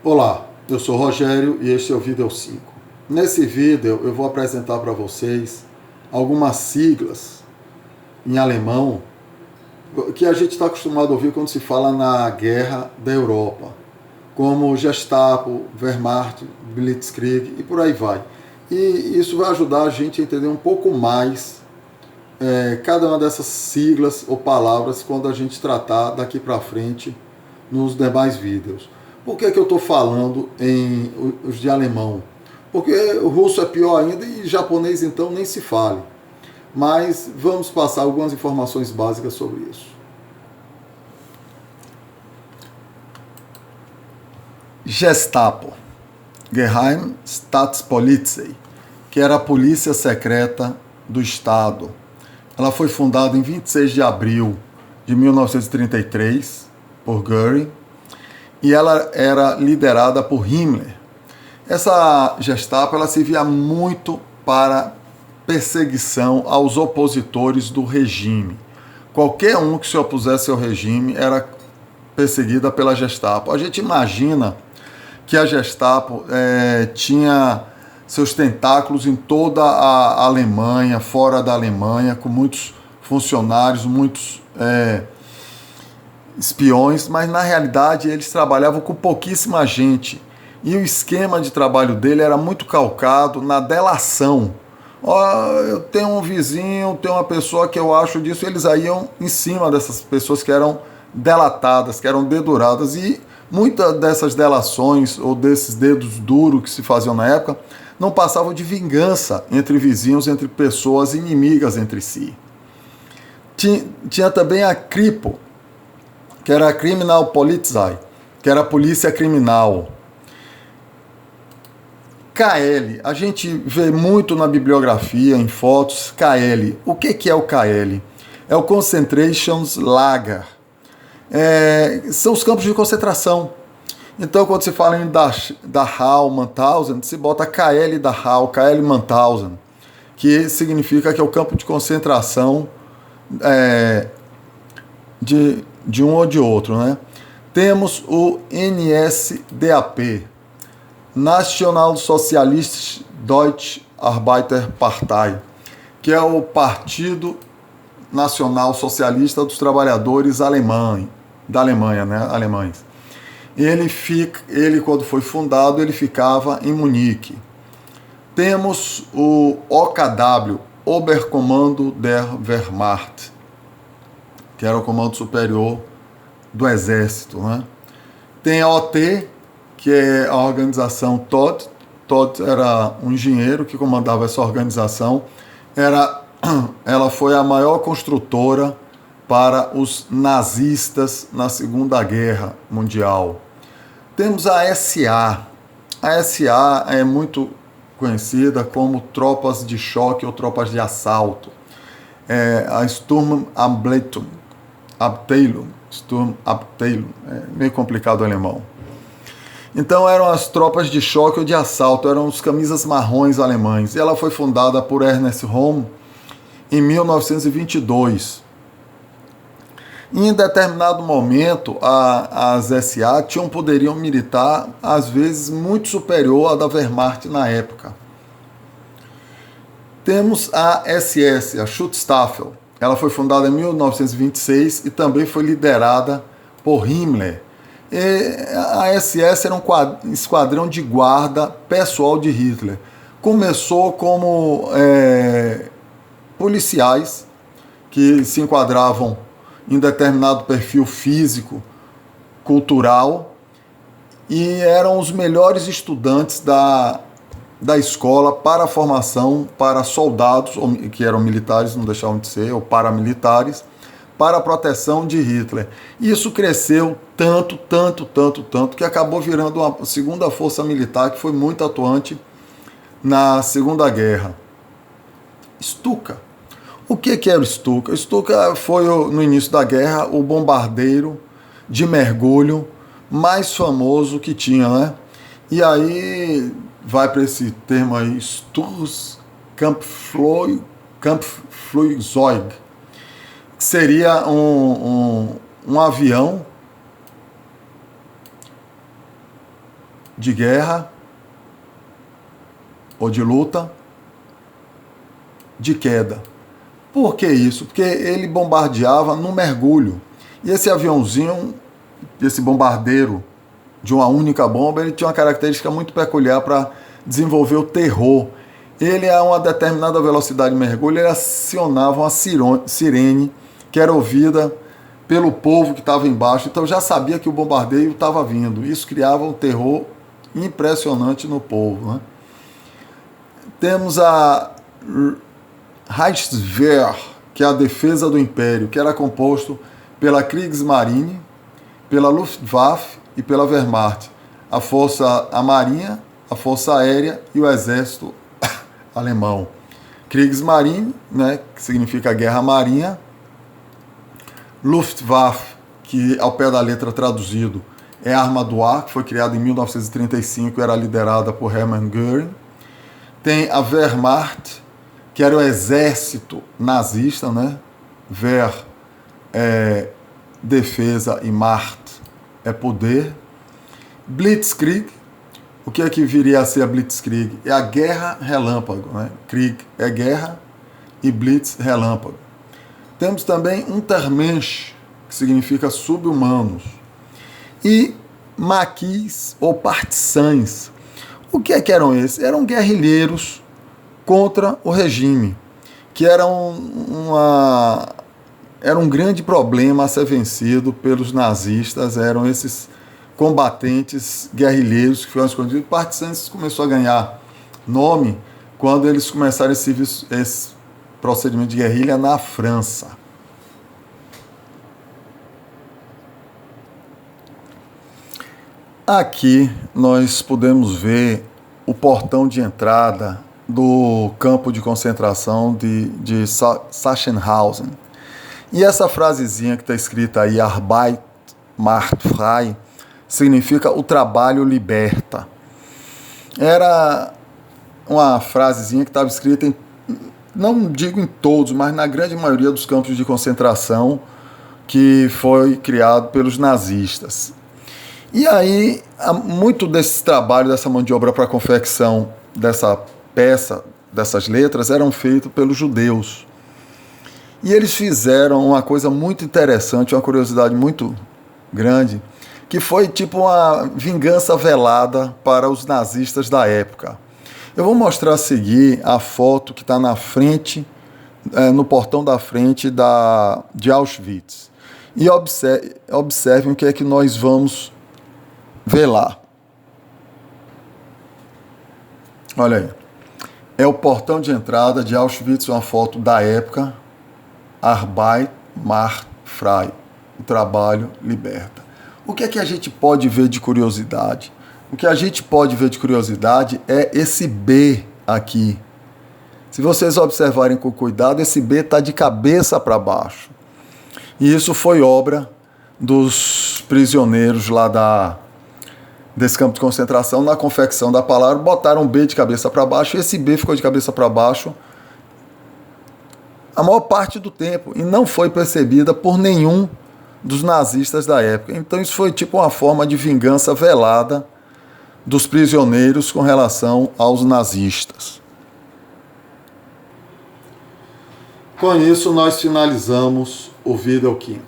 Olá, eu sou Rogério e este é o Vídeo 5. Nesse vídeo eu vou apresentar para vocês algumas siglas em alemão que a gente está acostumado a ouvir quando se fala na guerra da Europa, como Gestapo, Wehrmacht, Blitzkrieg e por aí vai. E isso vai ajudar a gente a entender um pouco mais cada uma dessas siglas ou palavras quando a gente tratar daqui para frente nos demais vídeos. Por que eu estou falando em os de alemão? Porque o russo é pior ainda e japonês então nem se fale. Mas vamos passar algumas informações básicas sobre isso. Gestapo, Geheim Staatspolizei, que era a polícia secreta do Estado. Ela foi fundada em 26 de abril de 1933 por Göring e ela era liderada por Himmler. Essa Gestapo ela servia muito para perseguição aos opositores do regime. Qualquer um que se opusesse ao regime era perseguida pela Gestapo. A gente imagina que a Gestapo tinha seus tentáculos em toda a Alemanha, fora da Alemanha, com muitos funcionários, muitos espiões, mas na realidade eles trabalhavam com pouquíssima gente. E o esquema de trabalho dele era muito calcado na delação. Eu tenho um vizinho, tenho uma pessoa que eu acho disso, eles aí iam em cima dessas pessoas que eram delatadas, que eram deduradas, e muitas dessas delações ou desses dedos duros que se faziam na época não passavam de vingança entre vizinhos, entre pessoas inimigas entre si. Tinha também a Kripo, que era a Kriminalpolizei, que era a polícia criminal. KL, a gente vê muito na bibliografia, em fotos, KL. O que é o KL? É o Concentration Lager. São os campos de concentração. Então, quando se fala em Dachau, Mauthausen, se bota KL Dachau, KL Mauthausen, que significa que é o campo de concentração de um ou de outro, né? Temos o NSDAP, Nationalsozialistische Deutsche Arbeiterpartei, que é o Partido Nacional Socialista dos Trabalhadores da Alemanha, né? Alemães. Ele, quando foi fundado, ele ficava em Munique. Temos o OKW, Oberkommando der Wehrmacht, que era o comando superior do exército, né? Tem a OT, que é a organização Todt. Todt era um engenheiro que comandava essa organização. Ela foi a maior construtora para os nazistas na Segunda Guerra Mundial. Temos a SA. A SA é muito conhecida como tropas de choque ou tropas de assalto. A Sturmabteilung. Sturmabteilung. É meio complicado o alemão. Então eram as tropas de choque ou de assalto, eram os camisas marrons alemães. E ela foi fundada por Ernest Röhm em 1922. Em determinado momento, as SA tinham um poderio militar, às vezes, muito superior à da Wehrmacht na época. Temos a SS, a Schutzstaffel. Ela foi fundada em 1926 e também foi liderada por Himmler. A SS era um esquadrão de guarda pessoal de Hitler. Começou como policiais que se enquadravam em determinado perfil físico, cultural, e eram os melhores estudantes da escola para a formação para soldados, que eram militares, não deixavam de ser, ou paramilitares, para a proteção de Hitler. Isso cresceu tanto, que acabou virando uma segunda força militar que foi muito atuante na Segunda Guerra. Stuka. O que era o Stuka? O Stuka foi, no início da guerra, o bombardeiro de mergulho mais famoso que tinha, né? E aí vai para esse termo aí, Sturzkampfflugzeug, que seria um avião de guerra ou de luta, de queda. Por que isso? Porque ele bombardeava no mergulho. E esse aviãozinho, esse bombardeiro de uma única bomba, ele tinha uma característica muito peculiar para desenvolver o terror. Ele, a uma determinada velocidade de mergulho, ele acionava uma sirene que era ouvida pelo povo que estava embaixo. Então já sabia que o bombardeio estava vindo. Isso criava um terror impressionante no povo, né? Temos a Reichswehr, que é a defesa do Império, que era composto pela Kriegsmarine, pela Luftwaffe e pela Wehrmacht, a Marinha, a Força Aérea e o Exército Alemão. Kriegsmarine, né, que significa Guerra Marinha, Luftwaffe, que ao pé da letra traduzido é a Arma do Ar, que foi criada em 1935 e era liderada por Hermann Göring. Tem a Wehrmacht, que era o exército nazista, né? Wehr é defesa e Macht é poder. Blitzkrieg, o que é que viria a ser a Blitzkrieg? É a guerra relâmpago, né? Krieg é guerra e Blitz relâmpago. Temos também Untermensch, que significa sub-humanos. E maquis ou partisans. O que é que eram esses? Eram guerrilheiros contra o regime, que era um grande problema a ser vencido pelos nazistas. Eram esses combatentes guerrilheiros que foram escondidos. Partisans começou a ganhar nome quando eles começaram esse procedimento de guerrilha na França. Aqui nós podemos ver o portão de entrada do campo de concentração de Sachsenhausen. E essa frasezinha que está escrita aí, Arbeit macht frei, significa o trabalho liberta. Era uma frasezinha que estava escrita não digo em todos, mas na grande maioria dos campos de concentração que foi criado pelos nazistas. E aí, muito desse trabalho, dessa mão de obra para a confecção dessa peça, dessas letras, eram feitos pelos judeus. E eles fizeram uma coisa muito interessante, uma curiosidade muito grande, que foi tipo uma vingança velada para os nazistas da época. Eu vou mostrar a seguir a foto que está na frente, no portão da frente de Auschwitz. E observem o que é que nós vamos ver lá. Olha aí. É o portão de entrada de Auschwitz, uma foto da época. Arbeit macht frei. O trabalho liberta. O que é que a gente pode ver de curiosidade? O que a gente pode ver de curiosidade é esse B aqui. Se vocês observarem com cuidado, esse B está de cabeça para baixo. E isso foi obra dos prisioneiros lá desse campo de concentração. Na confecção da palavra, botaram um B de cabeça para baixo, e esse B ficou de cabeça para baixo a maior parte do tempo, e não foi percebida por nenhum dos nazistas da época. Então isso foi tipo uma forma de vingança velada dos prisioneiros com relação aos nazistas. Com isso, nós finalizamos o vídeo aqui.